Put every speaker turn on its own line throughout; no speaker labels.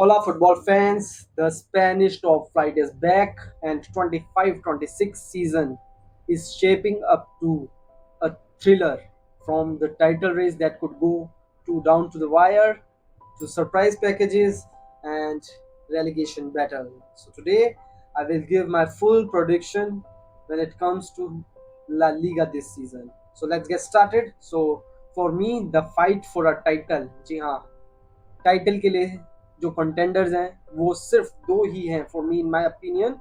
Hola, football fans. The Spanish top flight is back, and 25-26 season is shaping up to a thriller from the title race that could go to down to the wire to surprise packages and relegation battle. So today I will give my full prediction when it comes to La Liga this season. So let's get started. So for me, the fight for a title, जी हाँ, title के लिए जो contenders हैं वो सिर्फ दो ही हैं for me in my opinion,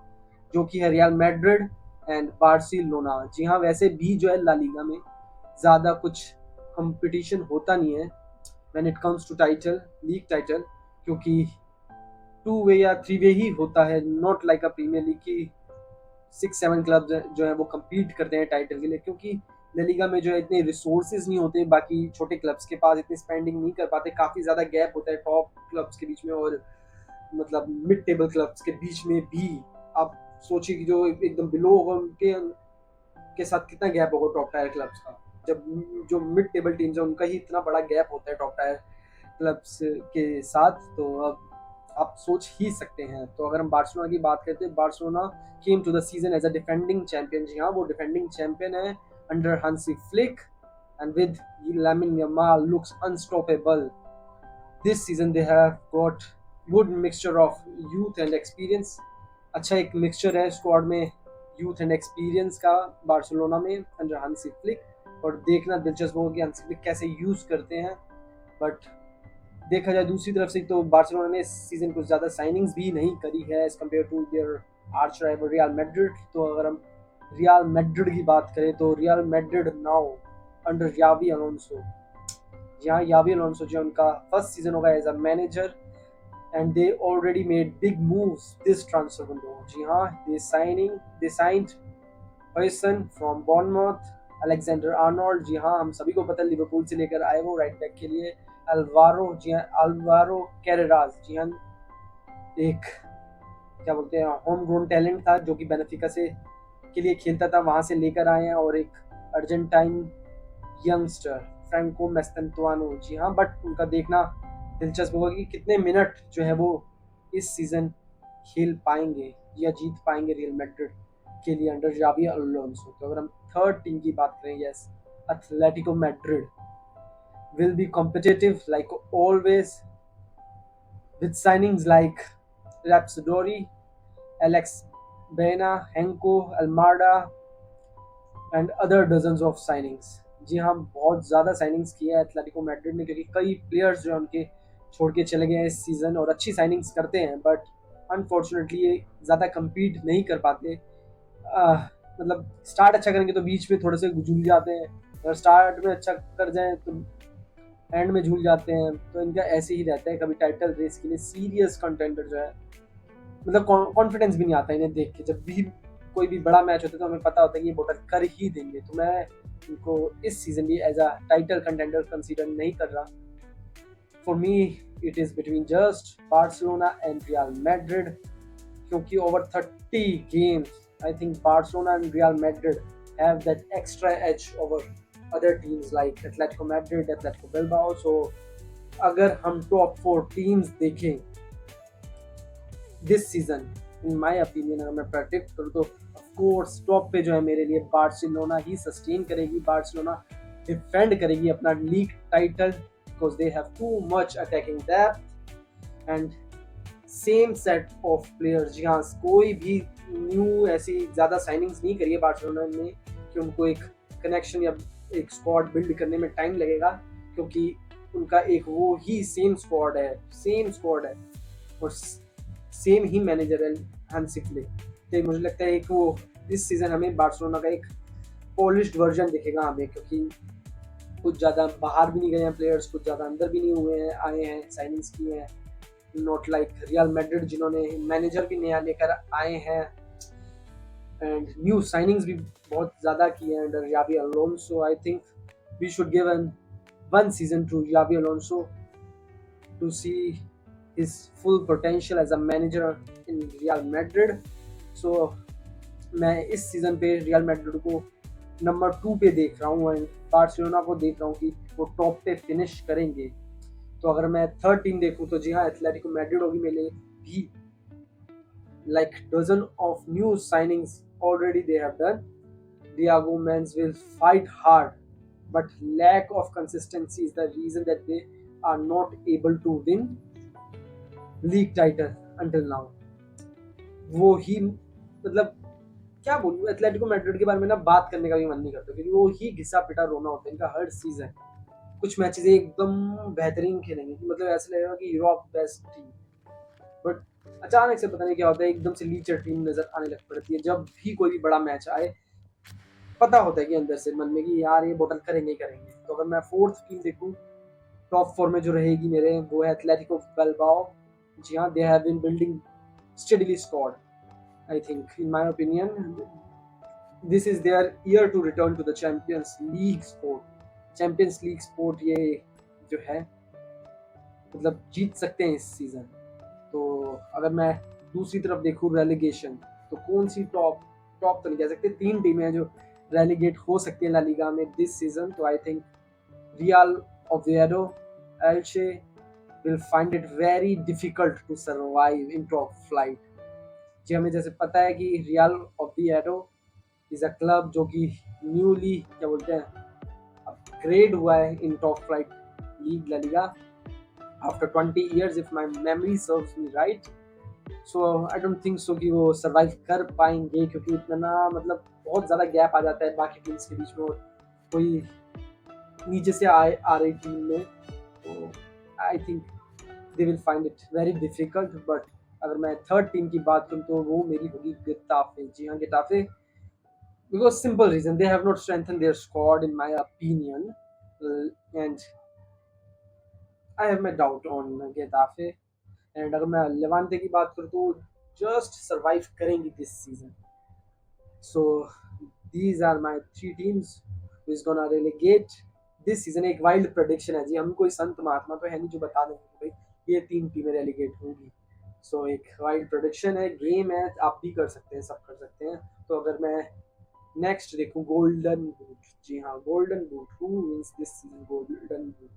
जो कि है रियल मैड्रिड एंड बार्सिलोना। जी हाँ, वैसे भी जो है ला लीगा में ज़्यादा कुछ कंपटीशन होता नहीं है when it comes to title, league title, क्योंकि टू वे या थ्री वे ही होता है, not like a premier league की 6-7 क्लब जो है वो compete करते हैं टाइटल के लिए, क्योंकि ला लीगा में जो है इतने रिसोर्सेज नहीं होते, बाकी छोटे क्लब्स के पास इतनी स्पेंडिंग नहीं कर पाते, काफ़ी ज़्यादा गैप होता है टॉप क्लब्स के बीच में और मतलब मिड टेबल क्लब्स के बीच में भी। आप सोचिए कि जो एकदम बिलो होगा उनके के साथ कितना गैप होगा टॉप टायर क्लब्स का, जब जो मिड टेबल टीम्स है उनका ही इतना बड़ा गैप होता है टॉप टायर क्लब्स के साथ। तो अब आप सोच ही सकते हैं। तो अगर हम बार्सिलोना की बात करते हैं, Barcelona came to the season as a defending champion. जी हाँ, वो डिफेंडिंग चैंपियन है under Hansi Flick, and with Lamine Yamal looks unstoppable. This season they have got good mixture of youth and experience. अच्छा एक mixture है squad में youth and experience का Barcelona में अंडर हांसी फ्लिक, और देखना दिलचस्प होगा कि हांसी फ्लिक कैसे यूज करते हैं। बट देखा जाए दूसरी तरफ से तो बार्सिलोना ने इस सीजन कुछ ज़्यादा साइनिंग्स भी नहीं करी है as compare to their arch rival Real Madrid. तो अगर हम रियल मैड्रिड की बात करें तो रियल मैड्रिड नाउ अंडर यावी अलोंसो, यहाँ यावी अलोंसो जो उनका फर्स्ट सीजन होगा as a manager, and they already made big moves this transfer window. जी हाँ, they signed Højsen from Bournemouth, Alexander Arnold, जी हाँ हम सभी को पता है लिवरपूल से लेकर आए वो राइट बैक के लिए, अल्वारो, जी हाँ अल्वारो कैरेराज, जी हाँ एक क्या बोलते हैं होम ग्रोन टैलेंट था जो कि बेनेफिका से के लिए खेलता था, वहां से लेकर आए हैं। और एक अर्जेंटाइन यंगस्टर फ्रैंको मेस्टेंतुआनो, जी हाँ, बट उनका देखना दिलचस्प होगा कि कितने मिनट जो है वो इस सीजन खेल पाएंगे या जीत पाएंगे रियल मैड्रिड के लिए अंडर जावी अलोंसो। तो अगर हम थर्ड टीम की बात करें, yes, Atletico Madrid will be competitive like always with signings like Rapsodori, Alex Baena, Henko, Almada and other dozens of signings. जी हाँ, बहुत ज़्यादा साइनिंग्स किया है एथलेटिको मैड्रिड ने, क्योंकि कई प्लेयर्स जो है उनके छोड़ के चले गए हैं इस सीज़न, और अच्छी साइनिंग्स करते हैं बट अनफॉर्चुनेटली ये ज़्यादा कम्पीट नहीं कर पाते। मतलब स्टार्ट अच्छा करेंगे तो बीच में थोड़े से झूल जाते हैं, अगर स्टार्ट में अच्छा कर जाएं तो एंड में झूल जाते हैं। तो इनका ऐसे ही रहता है, कभी टाइटल रेस के लिए सीरियस कंटेंडर जो है, मतलब कॉन्फिडेंस भी नहीं आता इन्हें देख के। जब भी कोई भी बड़ा मैच होता है तो हमें पता होता है कि ये बोटल कर ही देंगे, तो मैं इनको इस सीजन भी as a title contender consider नहीं कर रहा। For me it is between just Barcelona and Real Madrid, क्योंकि over 30 games I think Barcelona and Real Madrid have that extra edge over other teams like Atletico Madrid, Atletico Bilbao. So अगर हम top 4 teams देखें this season, in my opinion अगर मैं predict करूँ तो of course top पे जो है मेरे लिए बार्सिलोना ही सस्टेन करेगी। बार्सिलोना डिफेंड करेगी अपना league title because they have too much attacking depth and same set of players. जी हाँ, कोई भी न्यू ऐसी ज़्यादा साइनिंग्स नहीं करी है बार्सिलोना ने कि उनको एक कनेक्शन या एक स्क्वाड बिल्ड करने में टाइम लगेगा, क्योंकि उनका एक वो ही सेम स्क्वाड है और सेम ही मैनेजर है हांसी फ्लिक। तो मुझे लगता है कि वो इस सीज़न हमें बार्सिलोना का एक पॉलिश्ड वर्जन दिखेगा हमें, क्योंकि कुछ ज़्यादा बाहर भी नहीं गए हैं प्लेयर्स, कुछ ज़्यादा अंदर भी नहीं हुए हैं, आए हैं साइनिंग्स किए हैं, नॉट लाइक रियल मैड्रिड जिन्होंने मैनेजर भी नया लेकर आए हैं एंड न्यू साइनिंग्स भी बहुत ज़्यादा किए हैं अंडर यावी Alonso. I think we should give an one season to यावी Alonso to see his full potential as a manager in Real Madrid. So मैं इस सीज़न पे रियल मैड्रिड को नंबर 2 पे देख रहा हूँ एंड बार्सिलोना को देख रहा हूँ कि वो टॉप पे फिनिश करेंगे। तो अगर मैं थर्ड टीम देखूं तो जी हाँ, एथलेटिको मैड्रिड होगी मेरे लिए भी. Like dozen of new signings already they have done. Diego Menz will fight hard, but lack of consistency is the reason that they are not able to win league title until now. वो ही मतलब क्या बोलूँ, Atletico Madrid के बारे में ना बात करने का भी मन नहीं करता, क्योंकि वो ही घिसा पिटा रोना होता है इनका हर सीजन. कुछ मैचेस एकदम बेहतरीन खेलेंगे, मतलब ऐसा लगेगा कि यूरोप बेस्ट टीम, बट अचानक से पता नहीं क्या होता है, एकदम से लीचर टीम नजर आने लग पड़ती है जब भी कोई भी बड़ा मैच आए. पता होता है कि अंदर से मन में कि यार ये बोतल करेंगे ही करेंगे. तो अगर मैं फोर्थ टीम देखूं टॉप फोर में जो रहेगी मेरे, वो है एथलेटिको बिल्बाओ. जी हाँ, they have been building steadily squad. I think in my opinion this is their year to return to the Champions League spot. Champions League spot ये जो है, मतलब जीत सकते हैं इस सीजन. तो अगर मैं दूसरी तरफ देखूं रेलीगेशन, तो कौन सी टॉप टॉप तो नहीं कह सकते, तीन टीमें हैं जो रेलीगेट हो सकती है ला लीगा में दिस सीजन. तो I think Real Oviedo, Elche will find it very difficult to survive in top flight. जी हमें जैसे पता है कि Real Oviedo is a club जो कि न्यूली क्या बोलते हैं अपग्रेड हुआ है in top flight league La Liga after 20 years if my memory serves me right. So I don't think so कि वो सर्वाइव कर पाएंगे, क्योंकि इतना मतलब बहुत ज़्यादा गैप आ जाता है बाकी टीम्स के बीच में, और कोई नीचे से आ रही टीम में. तो I think they will find it very difficult. But अगर मैं थर्ड टीम की बात करूँ तो वो मेरी होगी गेटाफे. जी हाँ, Getafe, because simple reason they have not strengthen their squad in my opinion, and I have my doubt on Getafe. And अगर मैं लेवांटे की बात करूँ तो जस्ट सर्वाइव करेंगी this season. So these are my three teams who is gonna relegate this season. एक wild prediction है जी, हम कोई संत महात्मा तो है नहीं जो बता देंगे कि भाई ये तीन टीमें रेलीगेट होंगी. सो एक वाइल्ड प्रेडिक्शन है, गेम है, आप भी कर सकते हैं, सब कर सकते हैं. तो अगर मैं नेक्स्ट देखूं गोल्डन बूट. जी हाँ, golden boot, who wins this season golden boot.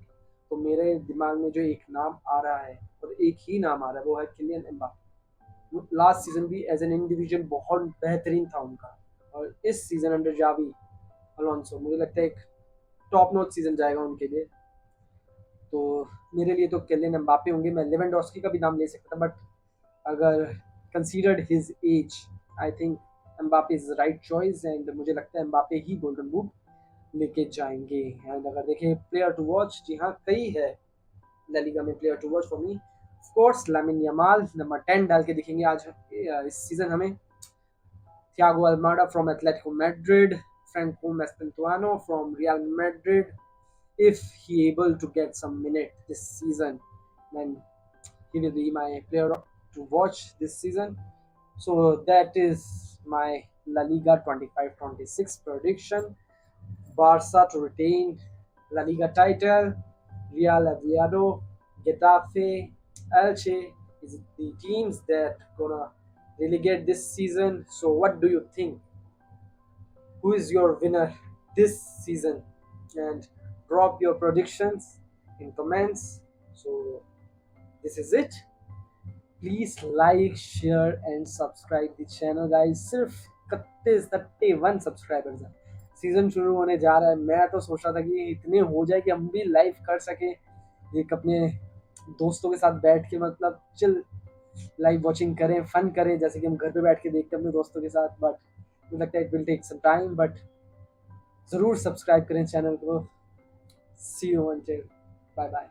तो मेरे दिमाग में जो एक नाम आ रहा है, और एक ही नाम आ रहा है, वो है किलियन एम्बापे. लास्ट सीजन भी एज एन इंडिविजुअल बहुत बेहतरीन था उनका, और इस सीजन अंडर जावी अलोंसो मुझे लगता है एक टॉप नॉच सीजन जाएगा उनके लिए. तो मेरे लिए तो किलियन एम्बापे होंगे. मैं लेवेंडोस्की का भी नाम ले सकता था, बट अगर considered his age, I think Mbappe is right choice, and मुझे लगता है एम्बापे ही गोल्डन बूट लेके जाएंगे. एंड अगर देखें प्लेयर टू वॉच, जी हाँ कई है ला लीगा में player to watch for me. Of course Lamine Yamal number 10 डाल के दिखेंगे आज इस सीजन हमें. Thiago Almada from Atletico Madrid, Franco Mastantuono from Real Madrid. If he able to get some minute this season, then he will be my player to watch this season. So that is my La Liga 25-26 prediction. Barca to retain La Liga title. Real Oviedo, Getafe, Elche is the teams that gonna relegate this season. So what do you think? Who is your winner this season? And drop your predictions in comments. So this is it. Please like, share and subscribe the channel guys. सिर्फ 31 subscribers हैं. Season शुरू होने जा रहा है, मैं तो सोच रहा था कि इतने हो जाए कि हम भी लाइव कर सके, एक अपने दोस्तों के साथ बैठ के, मतलब चिल लाइव वॉचिंग करें, फन करें, जैसे कि हम घर पे बैठ के देखते हैं अपने दोस्तों के साथ. बट मुझे लगता है it will take some time, but ज़रूर सब्सक्राइब करें चैनल को. See you, bye bye.